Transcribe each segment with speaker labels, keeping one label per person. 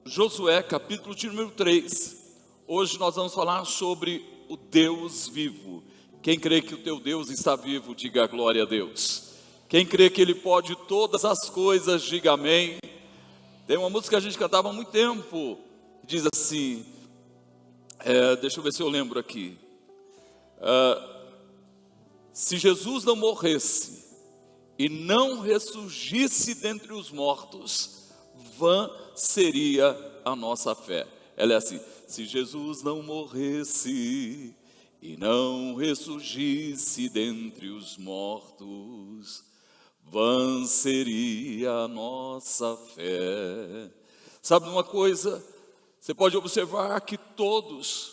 Speaker 1: Josué, capítulo de número 3. Hoje nós vamos falar sobre o Deus vivo. Quem crê que o teu Deus está vivo, diga glória a Deus. Quem crê que Ele pode todas as coisas, diga amém. Tem uma música que a gente cantava há muito tempo, diz assim, deixa eu ver se eu lembro aqui. Se Jesus não morresse e não ressurgisse dentre os mortos, vã seria a nossa fé. Ela é assim: se Jesus não morresse e não ressurgisse dentre os mortos, vã seria a nossa fé. Sabe uma coisa? Você pode observar que todos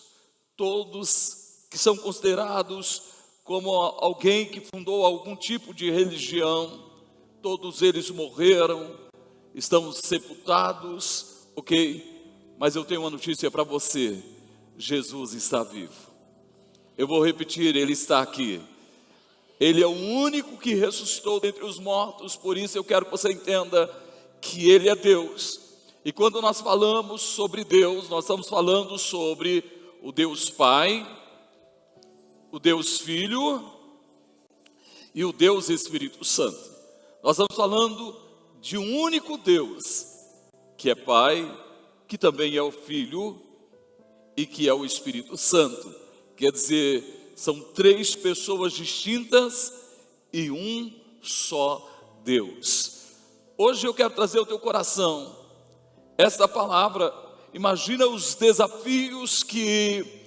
Speaker 1: que são considerados como alguém que fundou algum tipo de religião, todos eles morreram, estão sepultados, ok? Mas eu tenho uma notícia para você: Jesus está vivo. Eu vou repetir, Ele está aqui. Ele é o único que ressuscitou dentre os mortos. Por isso eu quero que você entenda que Ele é Deus. E quando nós falamos sobre Deus, nós estamos falando sobre o Deus Pai, o Deus Filho e o Deus Espírito Santo. Nós estamos falando de um único Deus, que é Pai, que também é o Filho e que é o Espírito Santo. Quer dizer, são três pessoas distintas e um só Deus. Hoje eu quero trazer ao teu coração esta palavra. Imagina os desafios que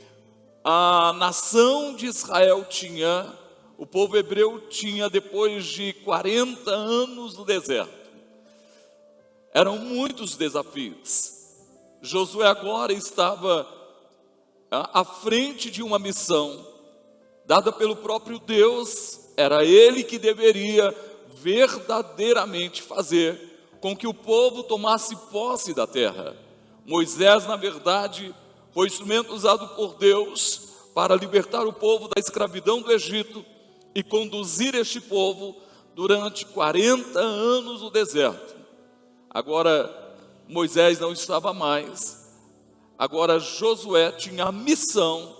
Speaker 1: a nação de Israel tinha, o povo hebreu tinha depois de 40 anos no deserto. Eram muitos desafios. Josué agora estava à frente de uma missão dada pelo próprio Deus. Era ele que deveria verdadeiramente fazer com que o povo tomasse posse da terra. Moisés, na verdade, foi instrumento usado por Deus para libertar o povo da escravidão do Egito e conduzir este povo durante 40 anos no deserto. Agora Moisés não estava mais. Agora Josué tinha a missão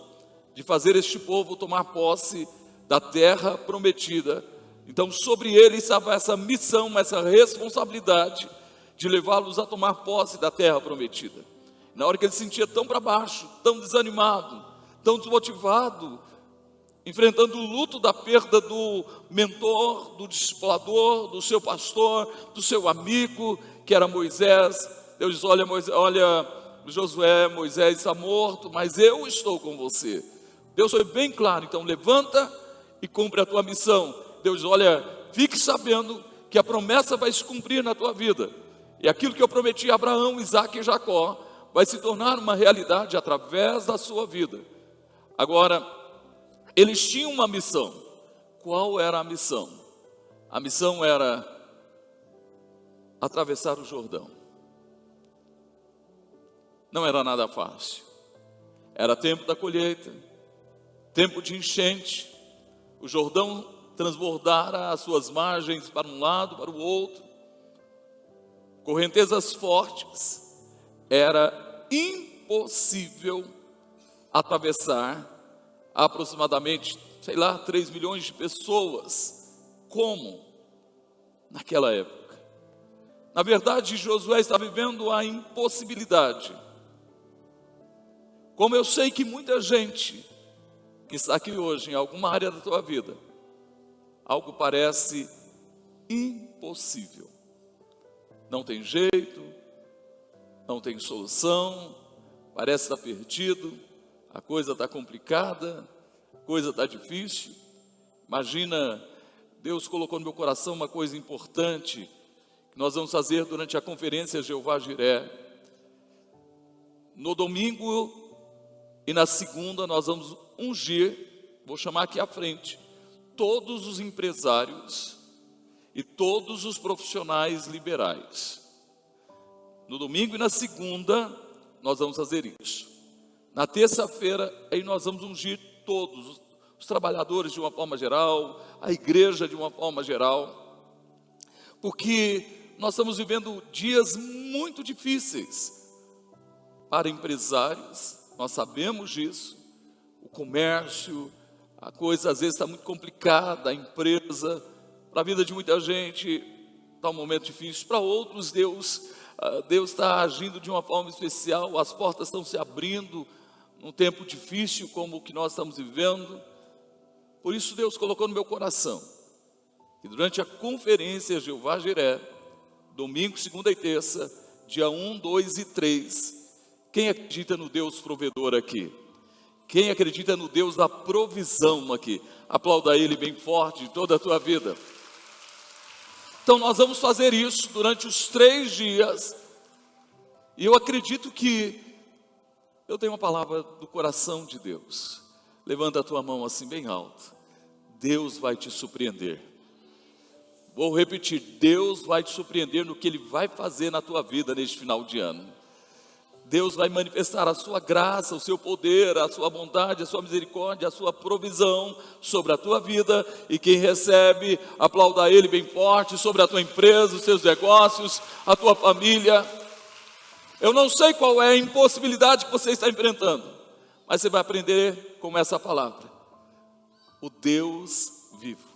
Speaker 1: de fazer este povo tomar posse da terra prometida. Então sobre ele estava essa missão, essa responsabilidade de levá-los a tomar posse da terra prometida. Na hora que ele se sentia tão para baixo, tão desanimado, tão desmotivado, enfrentando o luto da perda do mentor, do discipulador, do seu pastor, do seu amigo, que era Moisés, Deus diz: olha Josué, Moisés está morto, mas eu estou com você. Deus foi bem claro: então levanta e cumpre a tua missão. Deus diz: olha, fique sabendo que a promessa vai se cumprir na tua vida, e aquilo que eu prometi a Abraão, Isaque e Jacó vai se tornar uma realidade através da sua vida. Agora, eles tinham uma missão. Qual era a missão? A missão era atravessar o Jordão. Não era nada fácil. Era tempo da colheita, tempo de enchente. O Jordão transbordara as suas margens para um lado, para o outro. Correntezas fortes. Era impossível atravessar aproximadamente, 3 milhões de pessoas. Como? Naquela época. Na verdade, Josué está vivendo a impossibilidade. Como eu sei que muita gente que está aqui hoje, em alguma área da tua vida, algo parece impossível. Não tem jeito, não tem solução, parece estar perdido, a coisa está complicada, a coisa está difícil. Imagina, Deus colocou no meu coração uma coisa importante que nós vamos fazer durante a conferência Jeová Jiré. No domingo e na segunda nós vamos ungir, vou chamar aqui à frente, todos os empresários e todos os profissionais liberais. No domingo e na segunda nós vamos fazer isso. Na terça-feira aí nós vamos ungir todos os trabalhadores de uma forma geral, a igreja de uma forma geral, porque nós estamos vivendo dias muito difíceis para empresários, nós sabemos disso. O comércio, a coisa às vezes está muito complicada, a empresa, para a vida de muita gente está um momento difícil, para outros Deus está agindo de uma forma especial, as portas estão se abrindo num tempo difícil como o que nós estamos vivendo. Por isso Deus colocou no meu coração que durante a conferência Jeová Jiré, domingo, segunda e terça, dia 1, 2 e 3, quem acredita no Deus provedor aqui? Quem acredita no Deus da provisão aqui? Aplauda Ele bem forte de toda a tua vida. Então nós vamos fazer isso durante os 3 dias. E eu acredito que eu tenho uma palavra do coração de Deus. Levanta a tua mão assim bem alto. Deus vai te surpreender. Vou repetir, Deus vai te surpreender no que Ele vai fazer na tua vida neste final de ano. Deus vai manifestar a sua graça, o seu poder, a sua bondade, a sua misericórdia, a sua provisão sobre a tua vida. E quem recebe, aplauda Ele bem forte sobre a tua empresa, os seus negócios, a tua família. Eu não sei qual é a impossibilidade que você está enfrentando, mas você vai aprender com essa palavra. O Deus vivo,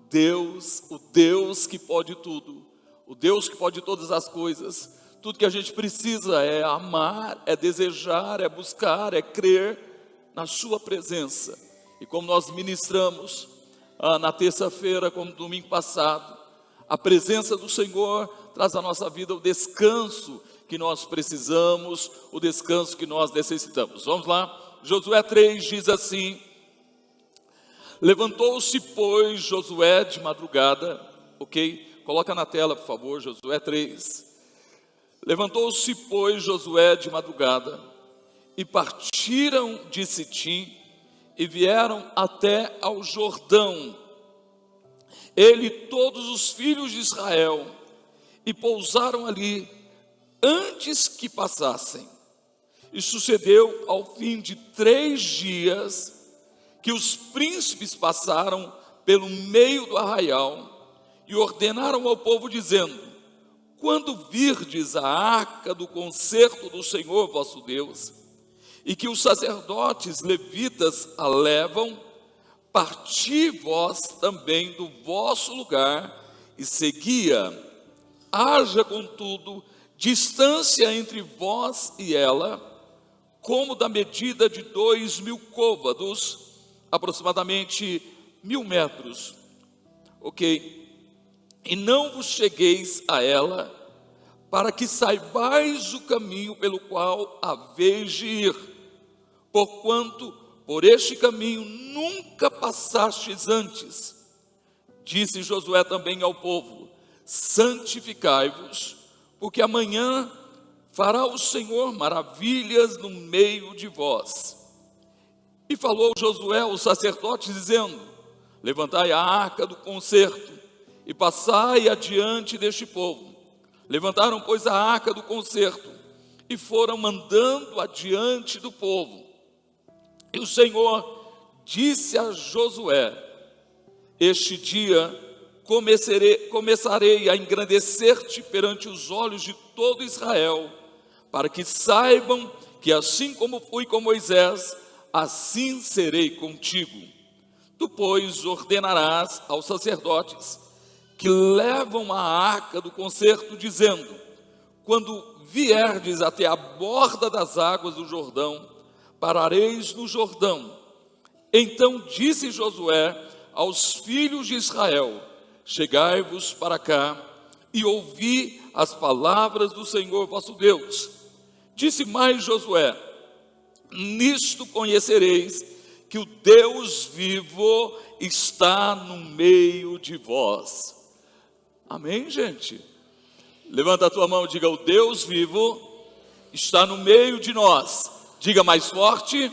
Speaker 1: Deus, o Deus que pode tudo, o Deus que pode todas as coisas. Tudo que a gente precisa é amar, é desejar, é buscar, é crer na sua presença. E como nós ministramos na terça-feira, como no domingo passado, a presença do Senhor traz à nossa vida o descanso que nós precisamos, o descanso que nós necessitamos. Vamos lá, Josué 3 diz assim: levantou-se, pois, Josué de madrugada, ok? Coloca na tela, por favor, Josué 3. Levantou-se, pois, Josué de madrugada, e partiram de Sitim, e vieram até ao Jordão, ele e todos os filhos de Israel, e pousaram ali, antes que passassem. E sucedeu, ao fim de 3 dias, que os príncipes passaram pelo meio do arraial, e ordenaram ao povo, dizendo: quando virdes a arca do concerto do Senhor vosso Deus, e que os sacerdotes levitas a levam, parti vós também do vosso lugar e seguia. Haja, contudo, distância entre vós e ela, como da medida de 2.000 côvados, aproximadamente 1.000 metros. Ok? E não vos chegueis a ela, para que saibais o caminho pelo qual haveis de ir, porquanto por este caminho nunca passastes antes. Disse Josué também ao povo: santificai-vos, porque amanhã fará o Senhor maravilhas no meio de vós. E falou Josué aos sacerdotes, dizendo: levantai a arca do concerto, e passai adiante deste povo. Levantaram, pois, a arca do concerto, e foram andando adiante do povo. E o Senhor disse a Josué: este dia começarei a engrandecer-te perante os olhos de todo Israel, para que saibam que assim como fui com Moisés, assim serei contigo. Tu, pois, ordenarás aos sacerdotes que levam a arca do concerto, dizendo: quando vierdes até a borda das águas do Jordão, parareis no Jordão. Então disse Josué aos filhos de Israel: chegai-vos para cá e ouvi as palavras do Senhor vosso Deus. Disse mais Josué: nisto conhecereis que o Deus vivo está no meio de vós. Amém, gente? Levanta a tua mão e diga: o Deus vivo está no meio de nós. Diga mais forte.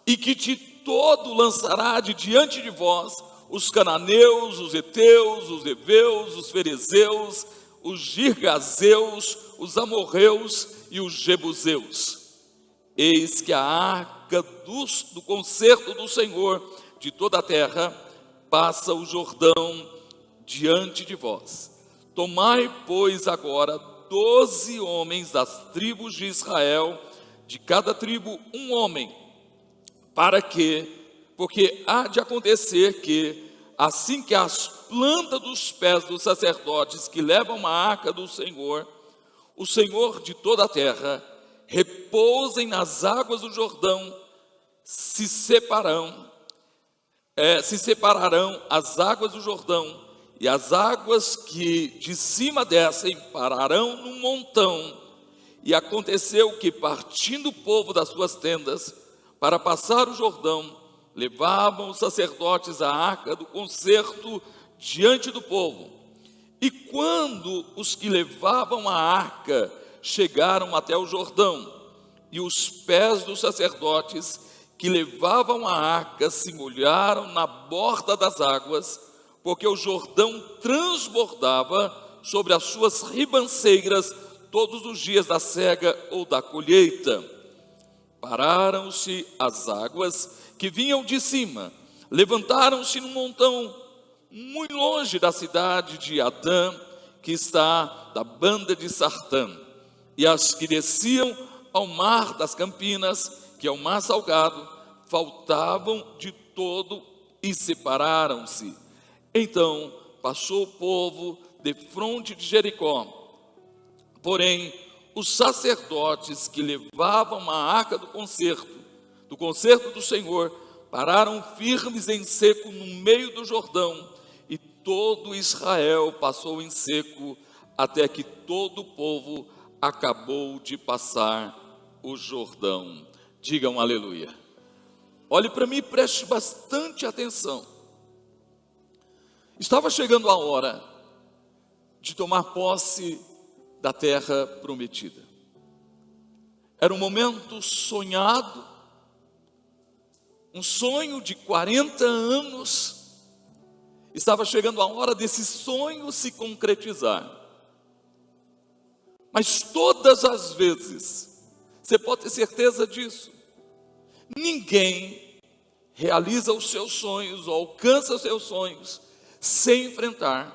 Speaker 1: E que de todo lançará de diante de vós os cananeus, os heteus, os heveus, os ferezeus, os girgazeus, os amorreus e os jebuseus. Eis que a arca do concerto do Senhor de toda a terra passa o Jordão diante de vós. Tomai, pois, agora 12 homens das tribos de Israel, de cada tribo um homem, porque há de acontecer que, assim que as plantas dos pés dos sacerdotes que levam a arca do Senhor, o Senhor de toda a terra, repousem nas águas do Jordão, se separarão as águas do Jordão, e as águas que de cima descem pararão num montão. E aconteceu que, partindo o povo das suas tendas para passar o Jordão, levavam os sacerdotes a arca do concerto diante do povo. E quando os que levavam a arca chegaram até o Jordão, e os pés dos sacerdotes que levavam a arca se molharam na borda das águas, porque o Jordão transbordava sobre as suas ribanceiras todos os dias da cega ou da colheita. Pararam-se as águas que vinham de cima, levantaram-se num montão muito longe da cidade de Adã, que está da banda de Sartã, e as que desciam ao mar das Campinas, que é o mar salgado, faltavam de todo e separaram-se. Então passou o povo defronte de Jericó. Porém, os sacerdotes que levavam a arca do concerto do Senhor, pararam firmes em seco no meio do Jordão, e todo Israel passou em seco, até que todo o povo acabou de passar o Jordão. Digam aleluia. Olhe para mim e preste bastante atenção. Estava chegando a hora de tomar posse da terra prometida. Era um momento sonhado, um sonho de 40 anos. Estava chegando a hora desse sonho se concretizar. Mas todas as vezes, você pode ter certeza disso, ninguém realiza os seus sonhos ou alcança os seus sonhos sem enfrentar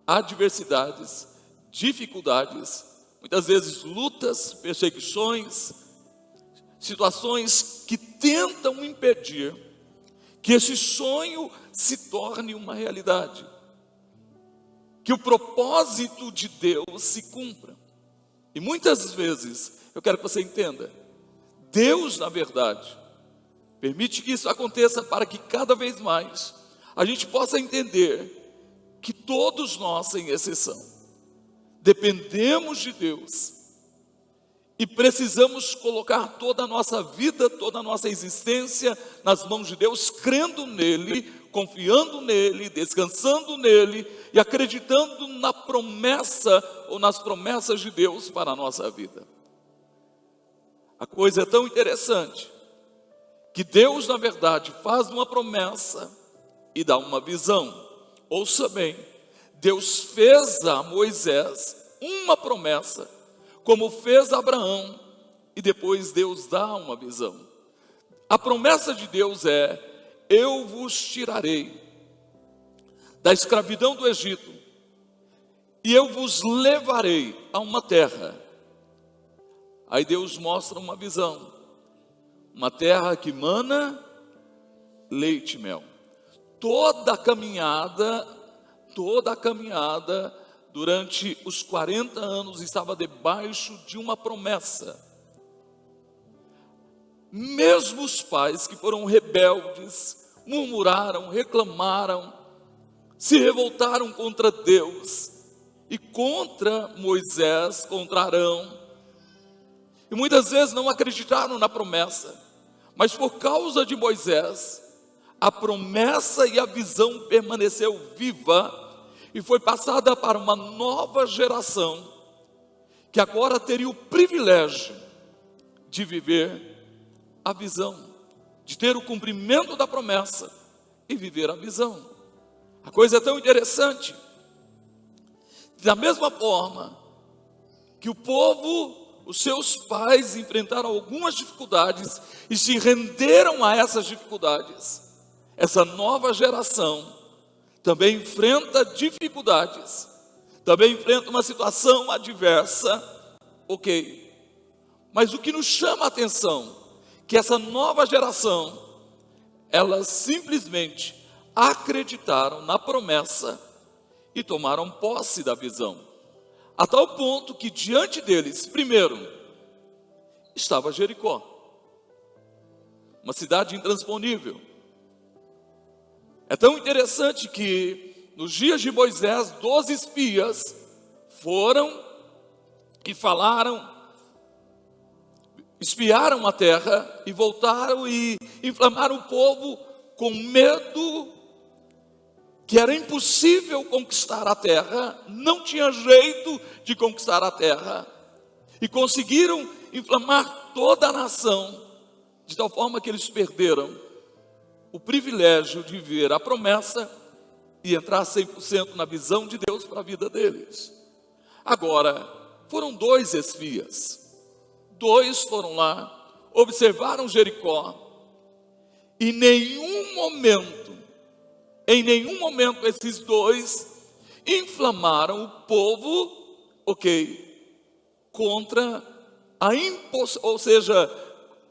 Speaker 1: adversidades, dificuldades, muitas vezes lutas, perseguições, situações que tentam impedir que esse sonho se torne uma realidade, que o propósito de Deus se cumpra. E muitas vezes, eu quero que você entenda, Deus, na verdade, permite que isso aconteça para que cada vez mais a gente possa entender que todos nós, sem exceção, dependemos de Deus e precisamos colocar toda a nossa vida, toda a nossa existência nas mãos de Deus, crendo nele, confiando nele, descansando nele e acreditando na promessa ou nas promessas de Deus para a nossa vida. A coisa é tão interessante que Deus, na verdade, faz uma promessa e dá uma visão. Ouça bem, Deus fez a Moisés uma promessa, como fez a Abraão, e depois Deus dá uma visão. A promessa de Deus é: eu vos tirarei da escravidão do Egito, e eu vos levarei a uma terra. Aí Deus mostra uma visão, uma terra que mana leite e mel. Toda a caminhada durante os 40 anos estava debaixo de uma promessa. Mesmo os pais que foram rebeldes, murmuraram, reclamaram, se revoltaram contra Deus e contra Moisés, contra Arão, e muitas vezes não acreditaram na promessa, mas por causa de Moisés, a promessa e a visão permaneceu viva e foi passada para uma nova geração, que agora teria o privilégio de viver a visão, de ter o cumprimento da promessa e viver a visão. A coisa é tão interessante. Da mesma forma que o povo, os seus pais enfrentaram algumas dificuldades e se renderam a essas dificuldades, essa nova geração também enfrenta dificuldades, também enfrenta uma situação adversa, ok. Mas o que nos chama a atenção, que essa nova geração, elas simplesmente acreditaram na promessa e tomaram posse da visão, a tal ponto que diante deles, primeiro, estava Jericó, uma cidade intransponível. É tão interessante que nos dias de Moisés, 12 espias foram e falaram, espiaram a terra e voltaram e inflamaram o povo com medo, que era impossível conquistar a terra, não tinha jeito de conquistar a terra, e conseguiram inflamar toda a nação, de tal forma que eles perderam o privilégio de ver a promessa e entrar 100% na visão de Deus para a vida deles. Agora, foram 2 espias, 2 foram lá, observaram Jericó, e em nenhum momento esses 2 inflamaram o povo, ok, contra ou seja,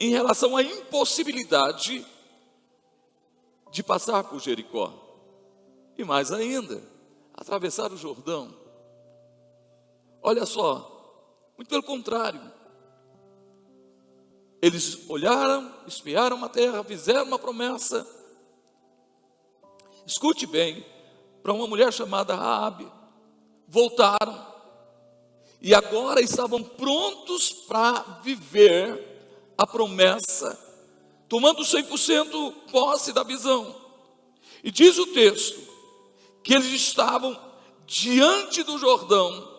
Speaker 1: em relação à impossibilidade de passar por Jericó. E mais ainda, atravessar o Jordão. Olha só, muito pelo contrário. Eles olharam, espiaram a terra, fizeram uma promessa. Escute bem, para uma mulher chamada Raabe, voltaram. E agora estavam prontos para viver a promessa, tomando 100% posse da visão. E diz o texto, que eles estavam diante do Jordão,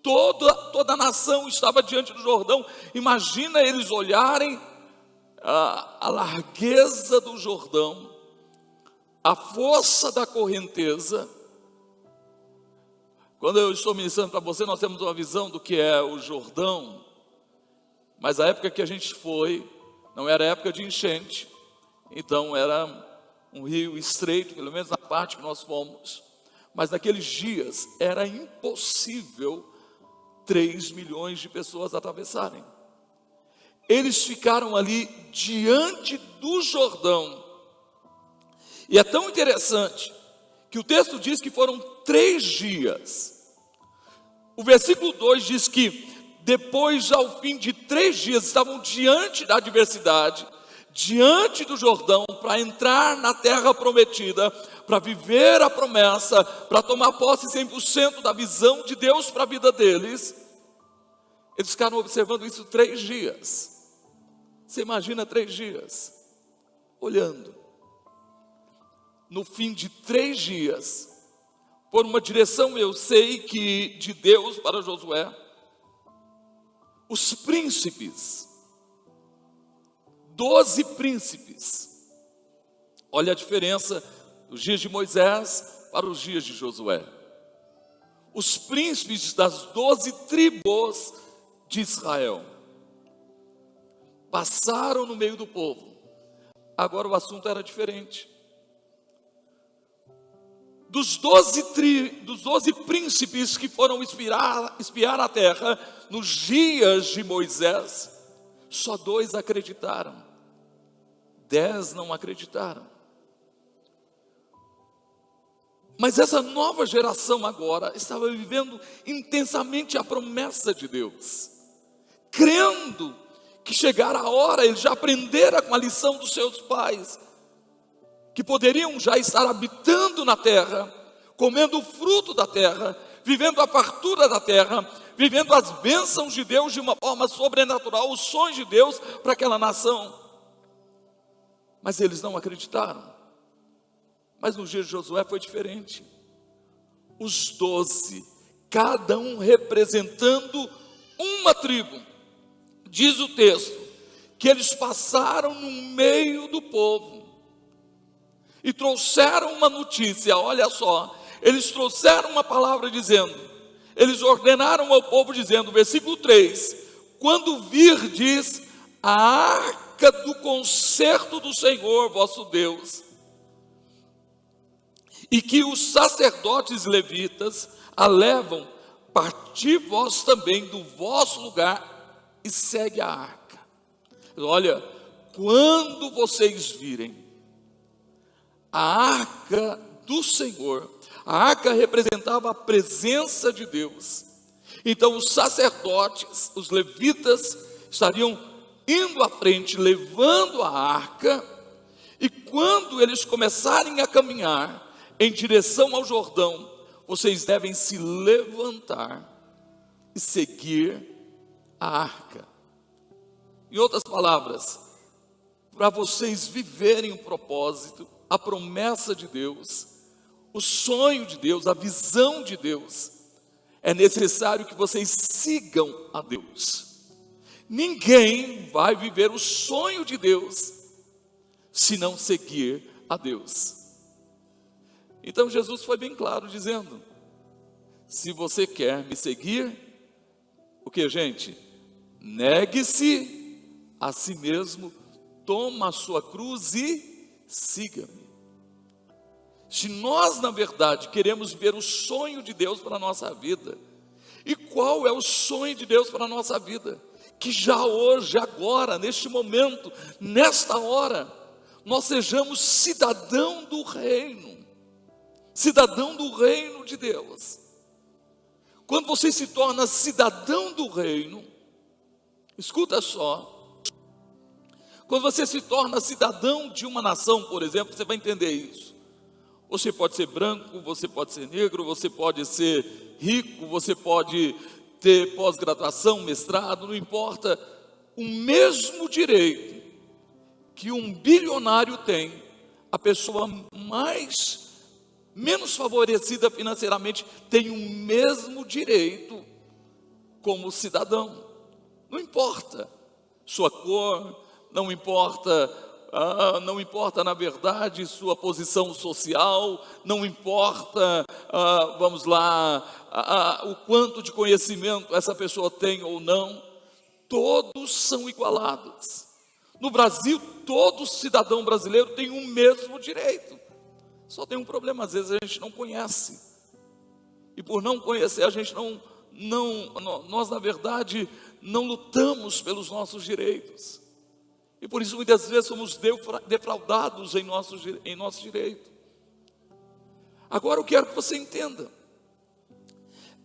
Speaker 1: toda a nação estava diante do Jordão. Imagina eles olharem a largueza do Jordão, a força da correnteza. Quando eu estou ministrando para você, nós temos uma visão do que é o Jordão, mas a época que a gente foi, não era época de enchente, então era um rio estreito, pelo menos na parte que nós fomos, mas naqueles dias era impossível 3 milhões de pessoas atravessarem. Eles ficaram ali diante do Jordão, e é tão interessante, que o texto diz que foram 3 dias, o versículo 2 diz que depois, ao fim de 3 dias, estavam diante da adversidade, diante do Jordão, para entrar na terra prometida, para viver a promessa, para tomar posse 100% da visão de Deus para a vida deles. Eles ficaram observando isso 3 dias. Você imagina 3 dias, olhando. No fim de 3 dias, por uma direção, eu sei que de Deus para Josué, os príncipes, 12 príncipes, olha a diferença dos dias de Moisés para os dias de Josué. Os príncipes das 12 tribos de Israel passaram no meio do povo. Agora o assunto era diferente. Dos 12 príncipes que foram espiar a terra nos dias de Moisés, só 2 acreditaram, 10 não acreditaram. Mas essa nova geração agora estava vivendo intensamente a promessa de Deus, crendo que chegara a hora, eles já aprenderam com a lição dos seus pais, que poderiam já estar habitando na terra, comendo o fruto da terra, vivendo a fartura da terra, vivendo as bênçãos de Deus de uma forma sobrenatural, os sonhos de Deus para aquela nação. Mas eles não acreditaram. Mas no dia de Josué foi diferente. Os 12, cada um representando uma tribo. Diz o texto, que eles passaram no meio do povo e trouxeram uma notícia. Olha só, eles trouxeram uma palavra dizendo, eles ordenaram ao povo dizendo, versículo 3, quando virdes a arca do concerto do Senhor vosso Deus, e que os sacerdotes levitas a levam, parti vós também do vosso lugar e segue a arca. Olha, quando vocês virem a arca do Senhor, a arca representava a presença de Deus. Então os sacerdotes, os levitas, estariam indo à frente, levando a arca, e quando eles começarem a caminhar em direção ao Jordão, vocês devem se levantar e seguir a arca. Em outras palavras, para vocês viverem o propósito, a promessa de Deus, o sonho de Deus, a visão de Deus, é necessário que vocês sigam a Deus. Ninguém vai viver o sonho de Deus se não seguir a Deus. Então Jesus foi bem claro dizendo: se você quer me seguir, o que, gente? Negue-se a si mesmo, toma a sua cruz e siga-me. Se nós, na verdade, queremos ver o sonho de Deus para a nossa vida, e qual é o sonho de Deus para a nossa vida? Que já hoje, agora, neste momento, nesta hora, nós sejamos cidadão do reino de Deus. Quando você se torna cidadão do reino, escuta só, quando você se torna cidadão de uma nação, por exemplo, você vai entender isso. Você pode ser branco, você pode ser negro, você pode ser rico, você pode ter pós-graduação, mestrado, não importa. O mesmo direito que um bilionário tem, a pessoa menos favorecida financeiramente tem o mesmo direito como cidadão. Não importa sua cor, não importa na verdade sua posição social, não importa, o quanto de conhecimento essa pessoa tem ou não, todos são igualados. No Brasil, todo cidadão brasileiro tem o mesmo direito. Só tem um problema, às vezes a gente não conhece. E por não conhecer, a gente nós na verdade não lutamos pelos nossos direitos. E por isso muitas vezes somos defraudados em nosso direito. Agora eu quero que você entenda.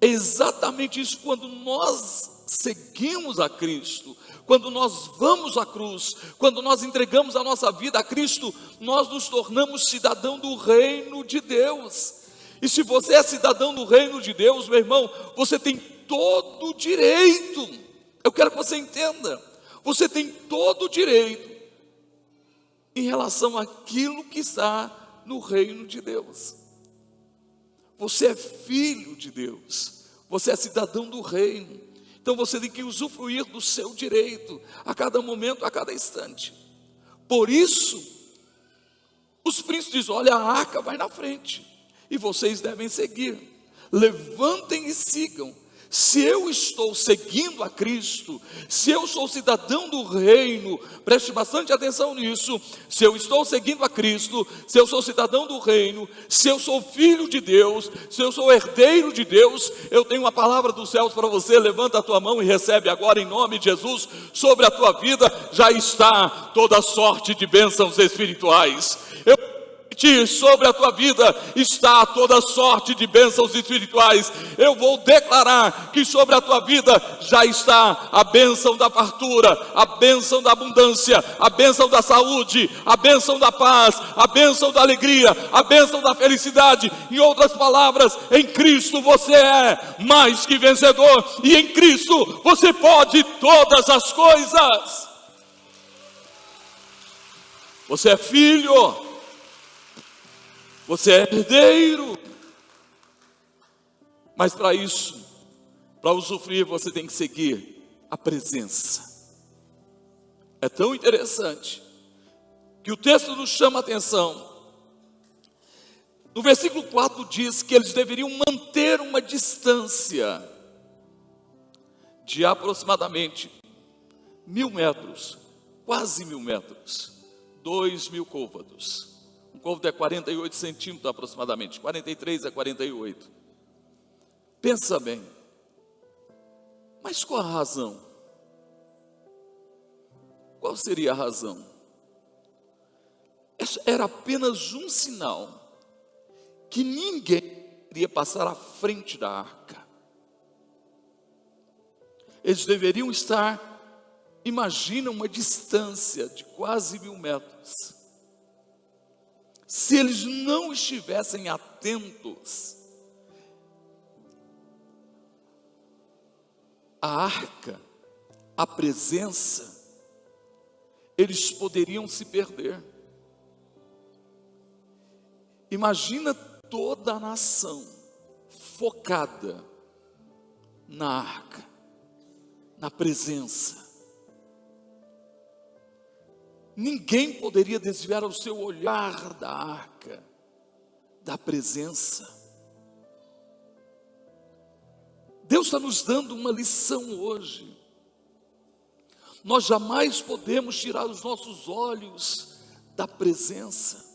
Speaker 1: É exatamente isso, quando nós seguimos a Cristo, quando nós vamos à cruz, quando nós entregamos a nossa vida a Cristo, nós nos tornamos cidadão do reino de Deus. E se você é cidadão do reino de Deus, meu irmão, você tem todo o direito. Eu quero que você entenda. Você tem todo o direito em relação àquilo que está no reino de Deus. Você é filho de Deus, você é cidadão do reino. Então você tem que usufruir do seu direito a cada momento, a cada instante. Por isso, os príncipes dizem: olha, a arca vai na frente e vocês devem seguir. Levantem e sigam. Se eu estou seguindo a Cristo, se eu sou cidadão do reino, preste bastante atenção nisso. Se eu estou seguindo a Cristo, se eu sou cidadão do reino, se eu sou filho de Deus, se eu sou herdeiro de Deus, eu tenho uma palavra dos céus para você. Levanta a tua mão e recebe agora em nome de Jesus. Sobre a tua vida já está toda sorte de bênçãos espirituais. Sobre a tua vida está toda sorte de bênçãos espirituais. Eu vou declarar que sobre a tua vida já está a bênção da fartura, a bênção da abundância, a bênção da saúde, a bênção da paz, a bênção da alegria, a bênção da felicidade. Em outras palavras, em Cristo você é mais que vencedor, e em Cristo você pode todas as coisas. Você é filho, você é herdeiro, mas para isso, para usufruir, você tem que seguir a presença. É tão interessante que o texto nos chama a atenção. No versículo 4 diz que eles deveriam manter uma distância de aproximadamente 1.000 metros, quase 1.000 metros, 2.000 côvados. Um côvado é 48 centímetros aproximadamente, 43 a 48. Pensa bem, mas qual a razão? Qual seria a razão? Era apenas um sinal que ninguém iria passar à frente da arca. Eles deveriam estar, imagina uma distância de quase 1000 metros. Se eles não estivessem atentos, a arca, a presença, eles poderiam se perder. Imagina toda a nação focada na arca, na presença. Ninguém poderia desviar o seu olhar da arca, da presença. Deus está nos dando uma lição hoje. Nós jamais podemos tirar os nossos olhos da presença.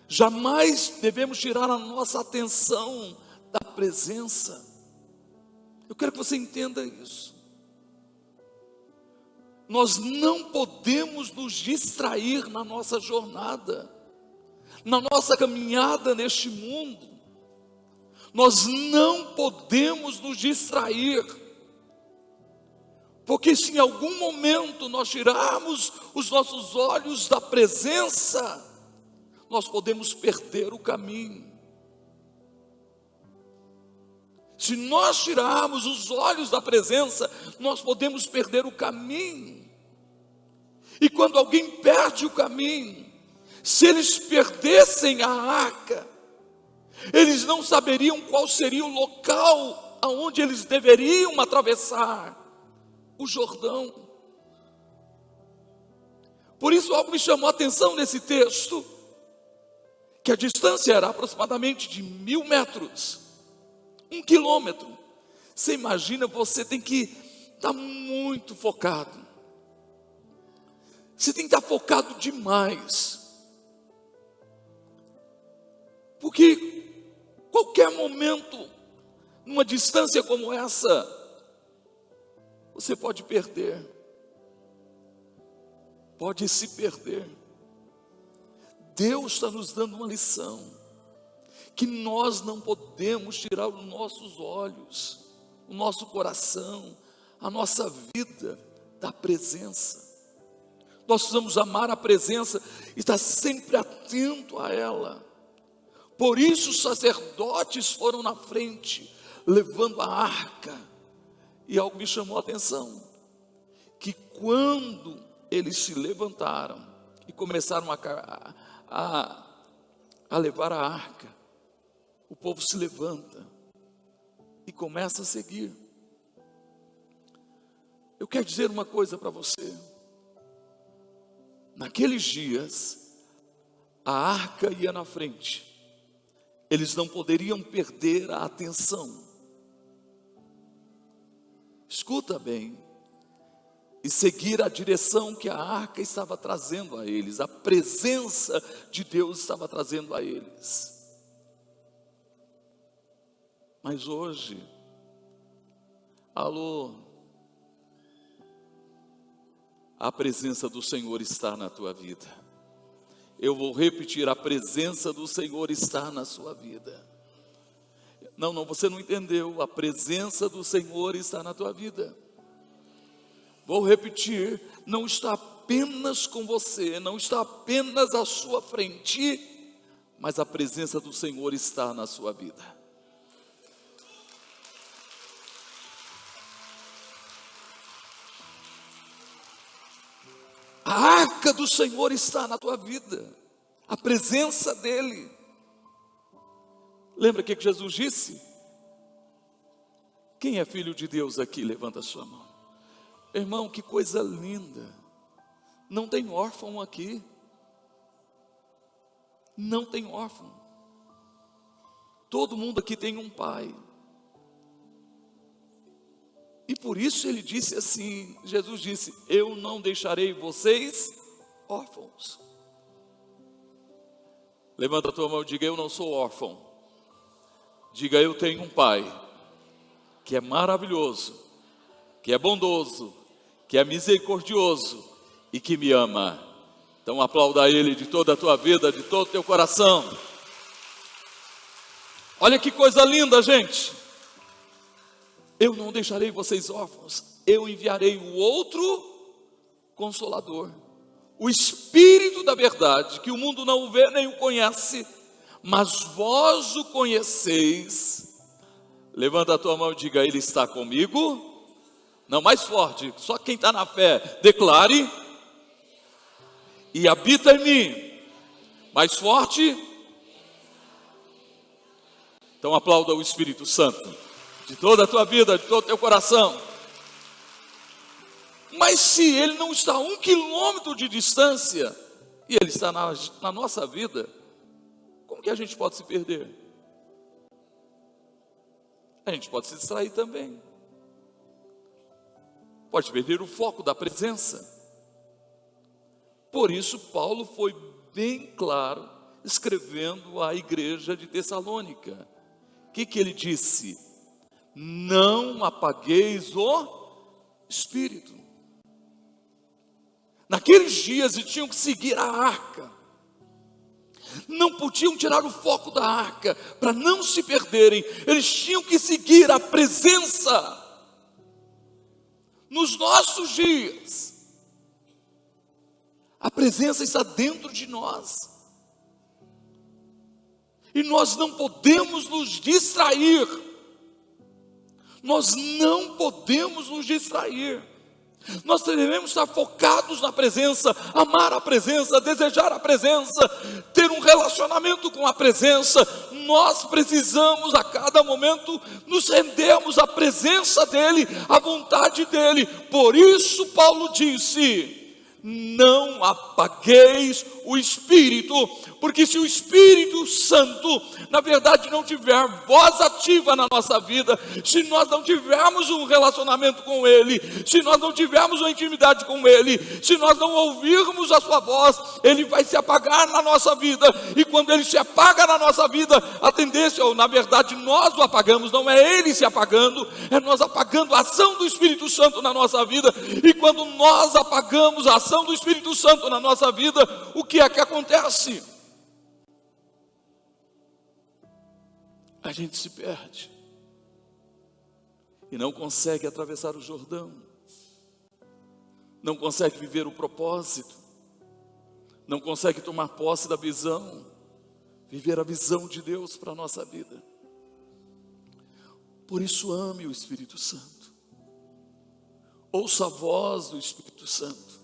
Speaker 1: Jamais devemos tirar a nossa atenção da presença. Eu quero que você entenda isso. Nós não podemos nos distrair na nossa jornada, na nossa caminhada neste mundo. Nós não podemos nos distrair, porque se em algum momento nós tirarmos os nossos olhos da presença, nós podemos perder o caminho. Se nós tirarmos os olhos da presença, nós podemos perder o caminho. E quando alguém perde o caminho, se eles perdessem a arca, eles não saberiam qual seria o local aonde eles deveriam atravessar o Jordão. Por isso algo me chamou a atenção nesse texto, que a distância era aproximadamente de 1000 metros, 1 quilômetro. Você imagina, você tem que estar muito focado. Você tem que estar focado demais. Porque qualquer momento, numa distância como essa, você pode perder. Pode se perder. Deus está nos dando uma lição, que nós não podemos tirar os nossos olhos, o nosso coração, a nossa vida da presença. Nós precisamos amar a presença e estar sempre atento a ela. Por isso os sacerdotes foram na frente, levando a arca. E algo me chamou a atenção, que quando eles se levantaram e começaram a levar a arca, o povo se levanta e começa a seguir. Eu quero dizer uma coisa para você. Naqueles dias, a arca ia na frente. Eles não poderiam perder a atenção. Escuta bem. E seguir a direção que a arca estava trazendo a eles. A presença de Deus estava trazendo a eles. Mas hoje, a presença do Senhor está na tua vida. Eu vou repetir, a presença do Senhor está na sua vida. Não, você não entendeu. A presença do Senhor está na tua vida. Vou repetir, não está apenas com você, não está apenas à sua frente, mas a presença do Senhor está na sua vida. A arca do Senhor está na tua vida, a presença dEle. Lembra o que Jesus disse? Quem é filho de Deus aqui? Levanta a sua mão. Irmão, que coisa linda. Não tem órfão aqui. Não tem órfão. Todo mundo aqui tem um pai. E por isso ele disse assim, Jesus disse, eu não deixarei vocês órfãos. Levanta a tua mão e diga: eu não sou órfão. Diga: eu tenho um pai que é maravilhoso, que é bondoso, que é misericordioso e que me ama. Então aplauda Ele de toda a tua vida, de todo o teu coração. Olha que coisa linda, gente. Eu não deixarei vocês órfãos, eu enviarei o outro Consolador, o Espírito da verdade, que o mundo não o vê nem o conhece, mas vós o conheceis. Levanta a tua mão e diga: Ele está comigo. Não, mais forte, só quem está na fé, declare: e habita em mim. Mais forte. Então aplauda o Espírito Santo, de toda a tua vida, de todo o teu coração. Mas se Ele não está a 1 quilômetro de distância, e Ele está na nossa vida, como que a gente pode se perder? A gente pode se distrair também. Pode perder o foco da presença. Por isso Paulo foi bem claro, escrevendo à igreja de Tessalônica. O que ele disse? Não apagueis o Espírito. Naqueles dias eles tinham que seguir a arca. Não podiam tirar o foco da arca, para não se perderem. Eles tinham que seguir a presença. Nos nossos dias, a presença está dentro de nós. E nós não podemos nos distrair. Nós não podemos nos distrair. Nós devemos estar focados na presença, amar a presença, desejar a presença, ter um relacionamento com a presença. Nós precisamos a cada momento nos rendermos à presença dEle, à vontade dEle. Por isso Paulo disse: não apagueis o Espírito, porque se o Espírito Santo, na verdade, não tiver voz ativa na nossa vida, se nós não tivermos um relacionamento com Ele, se nós não tivermos uma intimidade com Ele, se nós não ouvirmos a sua voz, Ele vai se apagar na nossa vida. E quando Ele se apaga na nossa vida, a tendência, ou na verdade nós o apagamos, não é Ele se apagando, é nós apagando a ação do Espírito Santo na nossa vida. E quando nós apagamos a ação do Espírito Santo na nossa vida, o que é que acontece? A gente se perde e não consegue atravessar o Jordão, não consegue viver o propósito, não consegue tomar posse da visão, viver a visão de Deus para a nossa vida. Por isso ame o Espírito Santo, ouça a voz do Espírito Santo.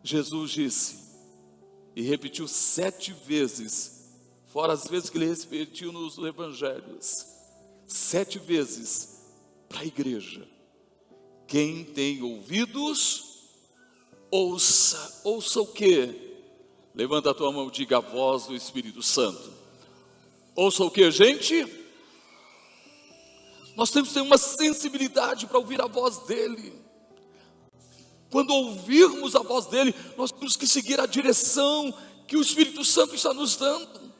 Speaker 1: Jesus disse e repetiu 7 vezes, fora as vezes que ele repetiu nos evangelhos, 7 vezes para a igreja: quem tem ouvidos, ouça. Ouça o quê? Levanta a tua mão e diga: a voz do Espírito Santo. Ouça o quê, gente? Nós temos que ter uma sensibilidade para ouvir a voz dele. Quando ouvirmos a voz dele, nós temos que seguir a direção que o Espírito Santo está nos dando.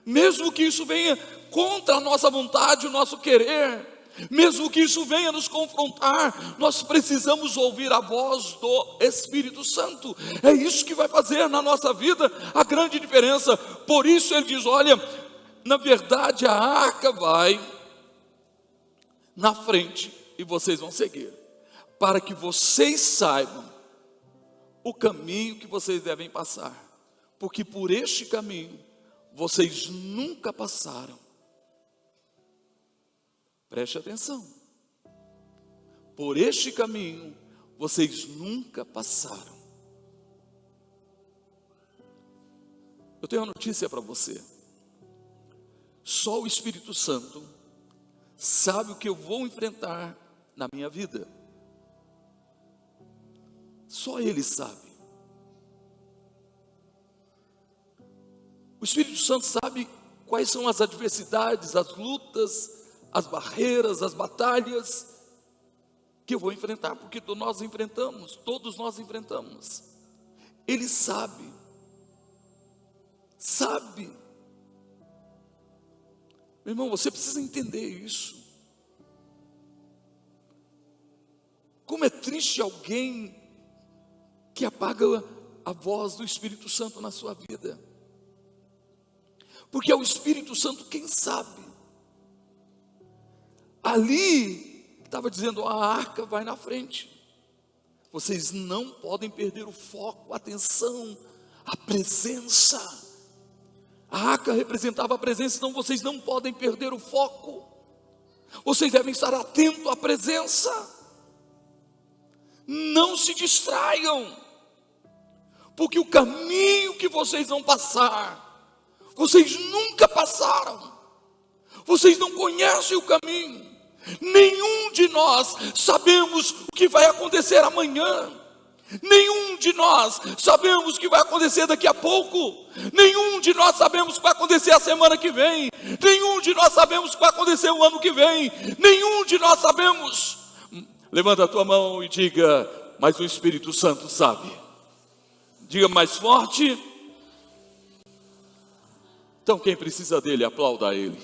Speaker 1: Mesmo que isso venha contra a nossa vontade, o nosso querer, mesmo que isso venha nos confrontar, nós precisamos ouvir a voz do Espírito Santo. É isso que vai fazer na nossa vida a grande diferença. Por isso ele diz: olha, na verdade a arca vai na frente e vocês vão seguir, para que vocês saibam o caminho que vocês devem passar, porque por este caminho vocês nunca passaram. Preste atenção. Por este caminho vocês nunca passaram. Eu tenho uma notícia para você. Só o Espírito Santo sabe o que eu vou enfrentar na minha vida. Só Ele sabe. O Espírito Santo sabe quais são as adversidades, as lutas, as barreiras, as batalhas que eu vou enfrentar, porque todos nós enfrentamos. Ele sabe. sabe. Meu irmão, você precisa entender isso. Como é triste alguém que apaga a voz do Espírito Santo na sua vida. Porque é o Espírito Santo quem sabe. Ali, estava dizendo, a arca vai na frente. Vocês não podem perder o foco, a atenção, a presença. A arca representava a presença, então vocês não podem perder o foco. Vocês devem estar atentos à presença. Não se distraiam, porque o caminho que vocês vão passar, vocês nunca passaram, vocês não conhecem o caminho. Nenhum de nós sabemos o que vai acontecer amanhã, nenhum de nós sabemos o que vai acontecer daqui a pouco, nenhum de nós sabemos o que vai acontecer a semana que vem, nenhum de nós sabemos o que vai acontecer o ano que vem, nenhum de nós sabemos. Levanta a tua mão e diga, mas o Espírito Santo sabe. Diga mais forte. Então quem precisa dele, aplauda ele.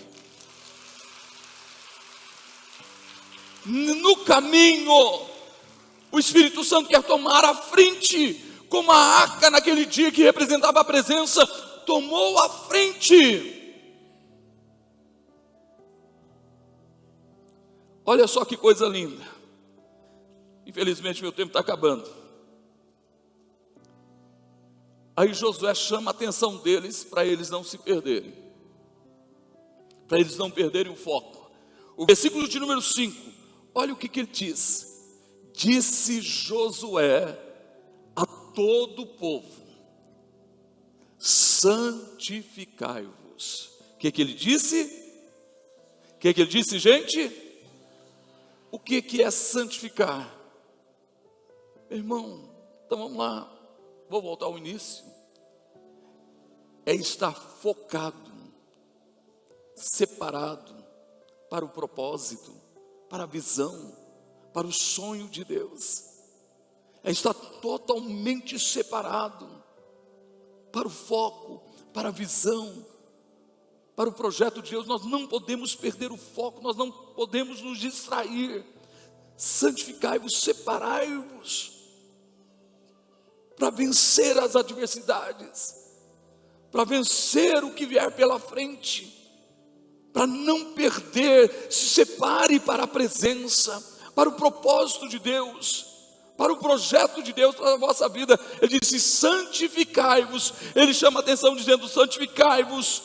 Speaker 1: No caminho, o Espírito Santo quer tomar a frente, como a arca naquele dia que representava a presença, tomou a frente. Olha só que coisa linda. Infelizmente meu tempo está acabando. Aí Josué chama a atenção deles para eles não se perderem, para eles não perderem o foco. O versículo de número 5, olha o que ele diz. Disse Josué a todo o povo: santificai-vos. O que ele disse? O que ele disse, gente? O que é santificar? Irmão, então vamos lá, vou voltar ao início. É estar focado, separado para o propósito, para a visão, para o sonho de Deus. É estar totalmente separado para o foco, para a visão, para o projeto de Deus. Nós não podemos perder o foco, nós não podemos nos distrair. Santificai-vos, separai-vos para vencer as adversidades, para vencer o que vier pela frente, para não perder. Se separe para a presença, para o propósito de Deus, para o projeto de Deus para a vossa vida. Ele disse: santificai-vos. Ele chama a atenção dizendo: santificai-vos,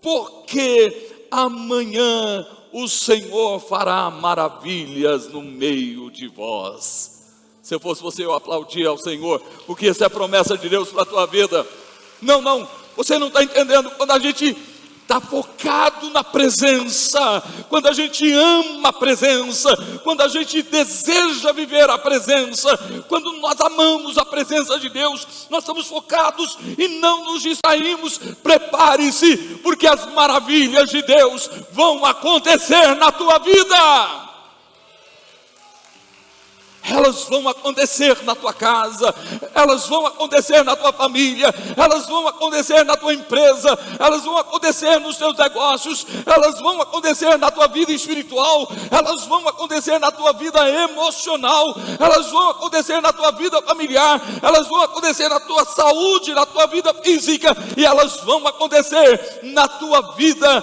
Speaker 1: porque amanhã o Senhor fará maravilhas no meio de vós. Se eu fosse você, eu aplaudia ao Senhor, porque essa é a promessa de Deus para a tua vida. Não, você não está entendendo. Quando a gente está focado na presença, quando a gente ama a presença, quando a gente deseja viver a presença, quando nós amamos a presença de Deus, nós estamos focados e não nos distraímos. Prepare-se, porque as maravilhas de Deus vão acontecer na tua vida. Elas vão acontecer na tua casa, elas vão acontecer na tua família, elas vão acontecer na tua empresa, elas vão acontecer nos teus negócios, elas vão acontecer na tua vida espiritual, elas vão acontecer na tua vida emocional, elas vão acontecer na tua vida familiar, elas vão acontecer na tua saúde, na tua vida física, e elas vão acontecer na tua vida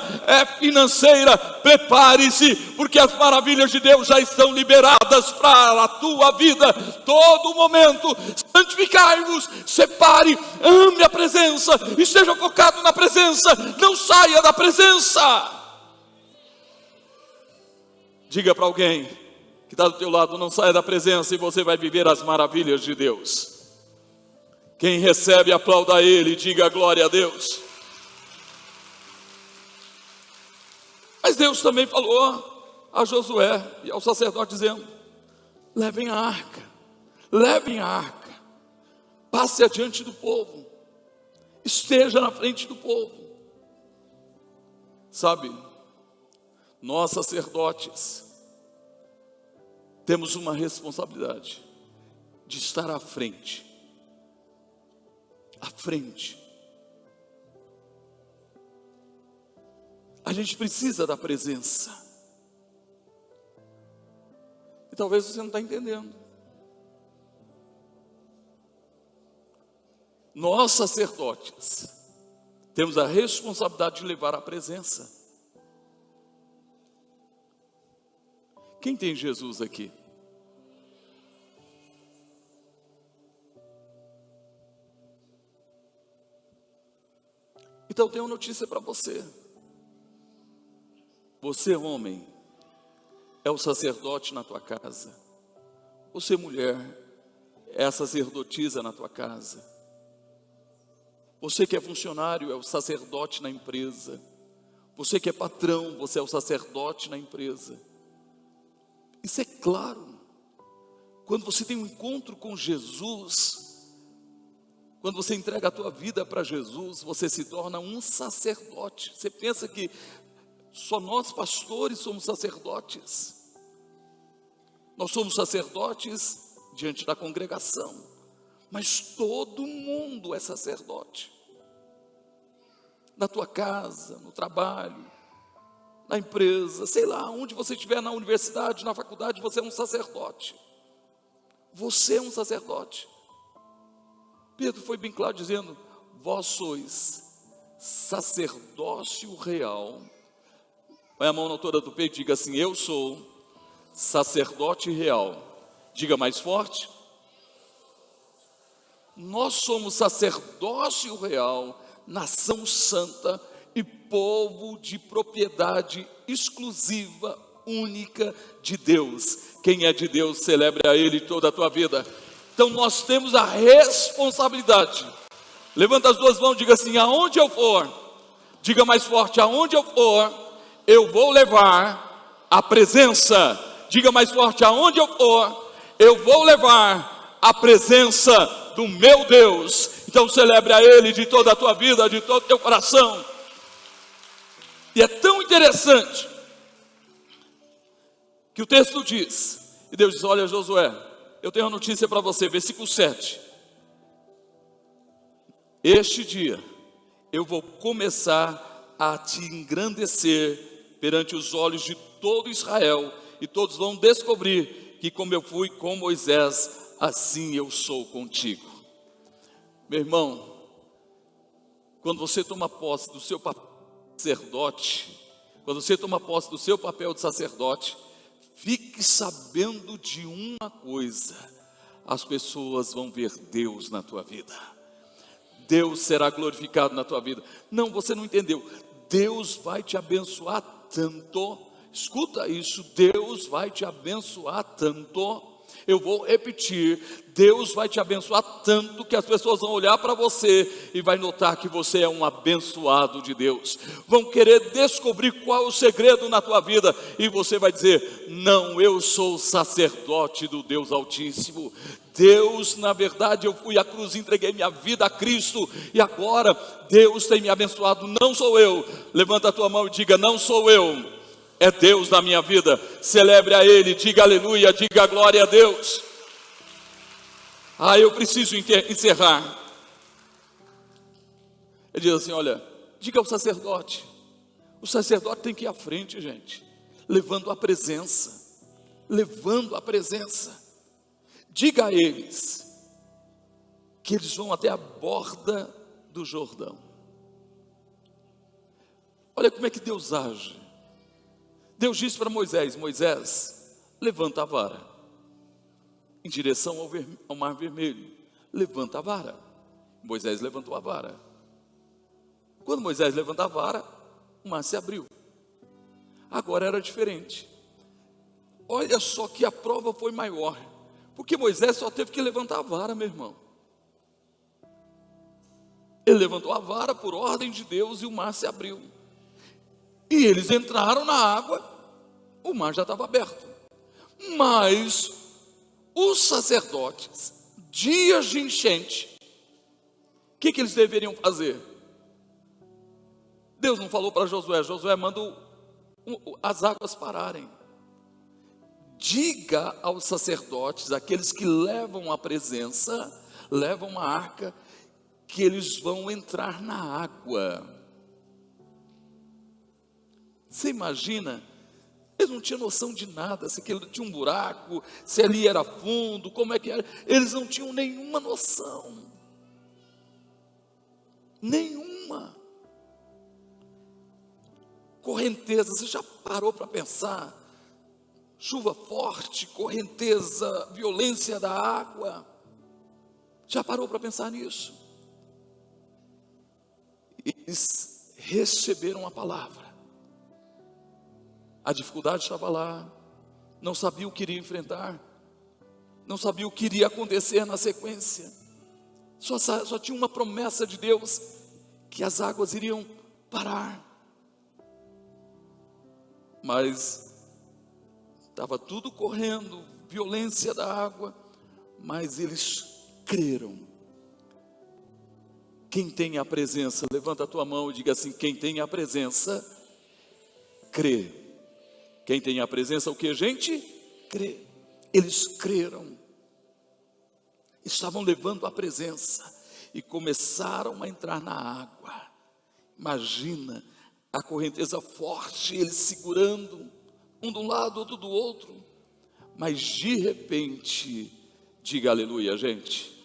Speaker 1: financeira. Prepare-se, porque as maravilhas de Deus já estão liberadas para a tua vida, todo momento. Santificai-vos, separe, ame a presença, esteja focado na presença, não saia da presença. Diga para alguém que está do teu lado: não saia da presença, e você vai viver as maravilhas de Deus. Quem recebe, aplauda a Ele, diga glória a Deus. Mas Deus também falou a Josué e ao sacerdote dizendo: levem a arca, passe adiante do povo, esteja na frente do povo. Sabe, nós sacerdotes temos uma responsabilidade de estar à frente, A gente precisa da presença. E talvez você não está entendendo. Nós, sacerdotes, temos a responsabilidade de levar a presença. Quem tem Jesus aqui? Então eu tenho uma notícia para você. Você, homem, é o sacerdote na tua casa. Você, mulher, é a sacerdotisa na tua casa. Você que é funcionário é o sacerdote na empresa. Você que é patrão, você é o sacerdote na empresa. Isso é claro. Quando você tem um encontro com Jesus, quando você entrega a tua vida para Jesus, você se torna um sacerdote. Você pensa que só nós pastores somos sacerdotes. Nós somos sacerdotes diante da congregação, mas todo mundo é sacerdote. Na tua casa, no trabalho, na empresa, sei lá, onde você estiver, na universidade, na faculdade, você é um sacerdote. Você é um sacerdote. Pedro foi bem claro dizendo: vós sois sacerdócio real. Põe a mão na altura do peito e diga assim: eu sou sacerdote real. Diga mais forte. Nós somos sacerdócio real, nação santa e povo de propriedade exclusiva, única de Deus. Quem é de Deus, celebre a Ele toda a tua vida. Então nós temos a responsabilidade. Levanta as duas mãos e diga assim: aonde eu for, diga mais forte, aonde eu for, eu vou levar a presença. Diga mais forte, aonde eu for, eu vou levar a presença do meu Deus. Então celebre a Ele de toda a tua vida, de todo o teu coração. E é tão interessante que o texto diz, e Deus diz: olha, Josué, eu tenho uma notícia para você, versículo 7. Este dia eu vou começar a te engrandecer perante os olhos de todo Israel, e todos vão descobrir que como eu fui com Moisés, assim eu sou contigo. Meu irmão, quando você toma posse do seu papel de sacerdote, quando você toma posse do seu papel de sacerdote, fique sabendo de uma coisa: as pessoas vão ver Deus na tua vida. Deus será glorificado na tua vida. Não, você não entendeu. Deus vai te abençoar tanto. Escuta isso, Deus vai te abençoar tanto. Eu vou repetir, Deus vai te abençoar tanto que as pessoas vão olhar para você e vai notar que você é um abençoado de Deus. Vão querer descobrir qual é o segredo na tua vida e você vai dizer: não, eu sou sacerdote do Deus Altíssimo. Deus, na verdade, eu fui à cruz, entreguei minha vida a Cristo e agora Deus tem me abençoado, não sou eu. Levanta a tua mão e diga: não sou eu, é Deus na minha vida. Celebre a Ele, diga aleluia, diga glória a Deus. Eu preciso encerrar. Ele diz assim: olha, diga ao sacerdote. O sacerdote tem que ir à frente, gente, levando a presença. Levando a presença. Diga a eles que eles vão até a borda do Jordão. Olha como é que Deus age. Deus disse para Moisés: Moisés, levanta a vara em direção ao mar vermelho. Levanta a vara. Moisés levantou a vara. Quando Moisés levanta a vara, o mar se abriu. Agora era diferente. Olha só que a prova foi maior, porque Moisés só teve que levantar a vara, meu irmão. Ele levantou a vara por ordem de Deus e o mar se abriu. E eles entraram na água, o mar já estava aberto. Mas os sacerdotes, dias de enchente, o que eles deveriam fazer? Deus não falou para Josué: Josué, manda as águas pararem. Diga aos sacerdotes, aqueles que levam a presença, levam a arca, que eles vão entrar na água. Você imagina? Eles não tinham noção de nada, se aquilo tinha um buraco, se ali era fundo, como é que era. Eles não tinham nenhuma noção. Nenhuma. Correnteza, você já parou para pensar? Chuva forte, correnteza, violência da água. Já parou para pensar nisso? Eles receberam a palavra. A dificuldade estava lá, não sabia o que iria enfrentar, não sabia o que iria acontecer na sequência. Só tinha uma promessa de Deus, que as águas iriam parar. Mas estava tudo correndo, violência da água, mas eles creram. Quem tem a presença, levanta a tua mão e diga assim: quem tem a presença, crê. Quem tem a presença, o que, gente? Crê. Eles creram. Estavam levando a presença e começaram a entrar na água. Imagina a correnteza forte, eles segurando, um de um lado, outro do outro. Mas de repente, diga aleluia, gente,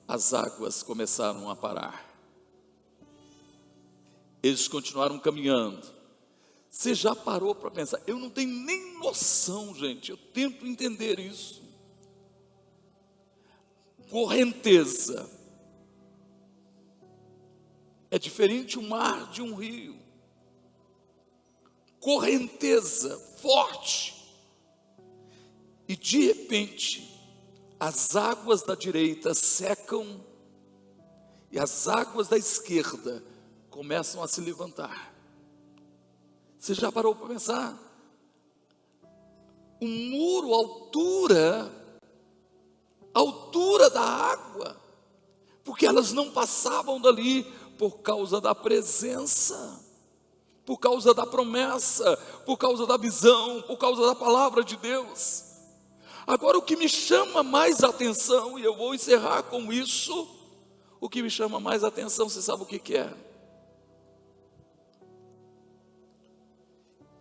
Speaker 1: as águas começaram a parar. Eles continuaram caminhando. Você já parou para pensar? Eu não tenho nem noção, gente, eu tento entender isso. Correnteza é diferente o mar de um rio. Correnteza forte. E de repente, as águas da direita secam e as águas da esquerda começam a se levantar. Você já parou para pensar? O muro, altura da água, porque elas não passavam dali por causa da presença, por causa da promessa, por causa da visão, por causa da palavra de Deus. Agora o que me chama mais atenção, e eu vou encerrar com isso, o que me chama mais atenção, você sabe o que é?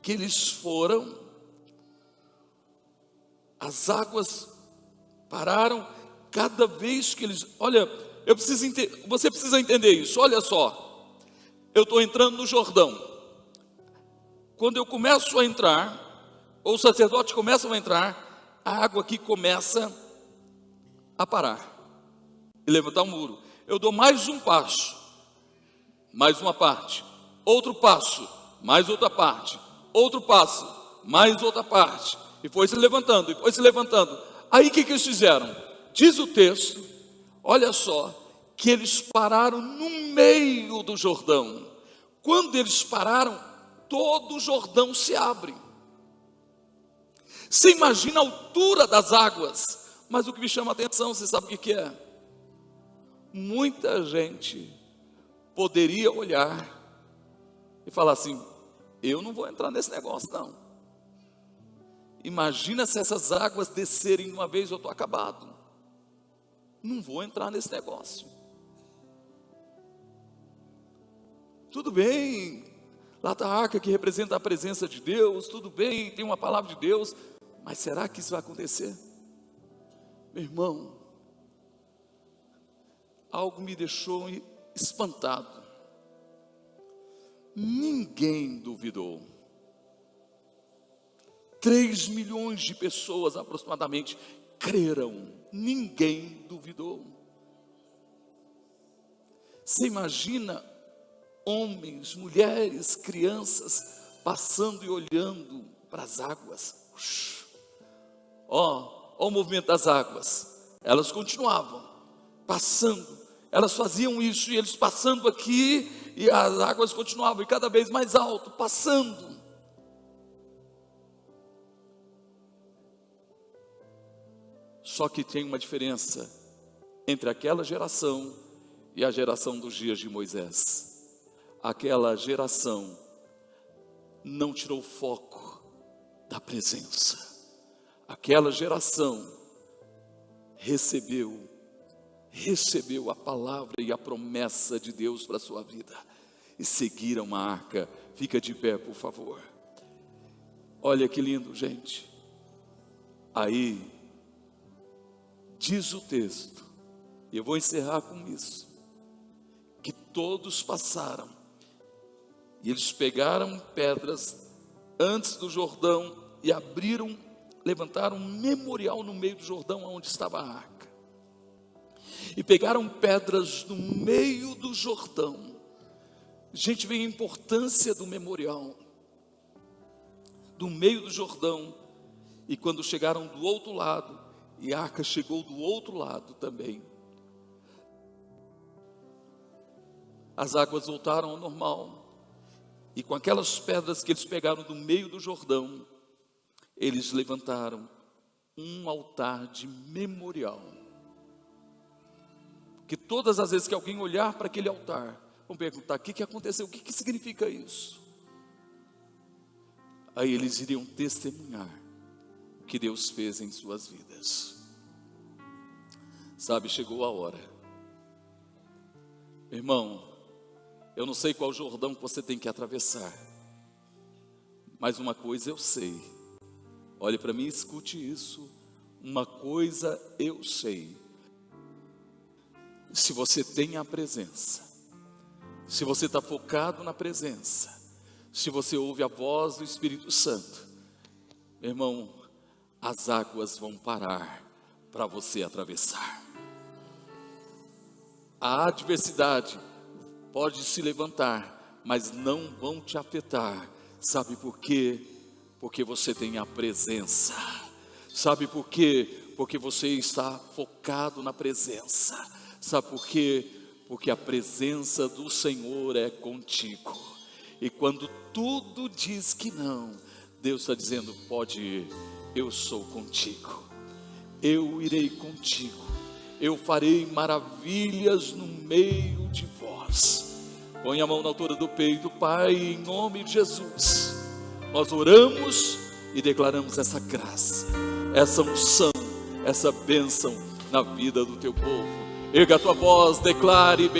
Speaker 1: Que eles foram, as águas pararam, cada vez que eles, olha, você precisa entender isso, olha só, eu estou entrando no Jordão, quando eu começo a entrar, ou os sacerdotes começam a entrar, a água aqui começa a parar, e levantar o muro, eu dou mais um passo, mais uma parte, outro passo, mais outra parte, outro passo, mais outra parte, e foi se levantando, aí o que eles fizeram? Diz o texto, olha só, que eles pararam no meio do Jordão. Quando eles pararam, todo o Jordão se abre. Você imagina a altura das águas, mas o que me chama a atenção, você sabe o que é? Muita gente poderia olhar e falar assim: eu não vou entrar nesse negócio não. Imagina se essas águas descerem de uma vez, eu estou acabado. Não vou entrar nesse negócio. Tudo bem, lá está a arca que representa a presença de Deus, tudo bem, tem uma palavra de Deus, mas será que isso vai acontecer? Meu irmão, algo me deixou espantado. Ninguém duvidou. 3 milhões de pessoas aproximadamente creram. Ninguém duvidou. Você imagina homens, mulheres, crianças passando e olhando para as águas. Ó o movimento das águas. Elas continuavam passando. Elas faziam isso e eles passando aqui, e as águas continuavam, e cada vez mais alto, passando. Só que tem uma diferença entre aquela geração e a geração dos dias de Moisés. Aquela geração não tirou o foco da presença. Aquela geração recebeu a palavra e a promessa de Deus para a sua vida. e seguiram a arca. Fica de pé, por favor. Olha que lindo, gente. Aí, diz o texto, e eu vou encerrar com isso, que todos passaram, e eles pegaram pedras antes do Jordão, e levantaram um memorial no meio do Jordão, onde estava a arca, e pegaram pedras no meio do Jordão. Gente, vê a importância do memorial, do meio do Jordão. E quando chegaram do outro lado, e a arca chegou do outro lado também, as águas voltaram ao normal, e com aquelas pedras que eles pegaram do meio do Jordão, eles levantaram um altar de memorial, que todas as vezes que alguém olhar para aquele altar, vão perguntar: o que aconteceu, o que significa isso? Aí eles iriam testemunhar o que Deus fez em suas vidas. Sabe, chegou a hora. Irmão, eu não sei qual Jordão que você tem que atravessar, mas uma coisa eu sei. Olhe para mim e escute isso. Uma coisa eu sei: se você tem a presença, se você está focado na presença, se você ouve a voz do Espírito Santo, irmão, as águas vão parar para você atravessar. A adversidade pode se levantar, mas não vão te afetar. Sabe por quê? Porque você tem a presença. Sabe por quê? Porque você está focado na presença. Sabe por quê? Porque a presença do Senhor é contigo. E quando tudo diz que não, Deus está dizendo: pode ir, eu sou contigo, eu irei contigo, eu farei maravilhas no meio de vós. Põe a mão na altura do peito. Pai, em nome de Jesus, nós oramos e declaramos essa graça, essa unção, essa bênção na vida do teu povo. Erga a tua voz, declare bem.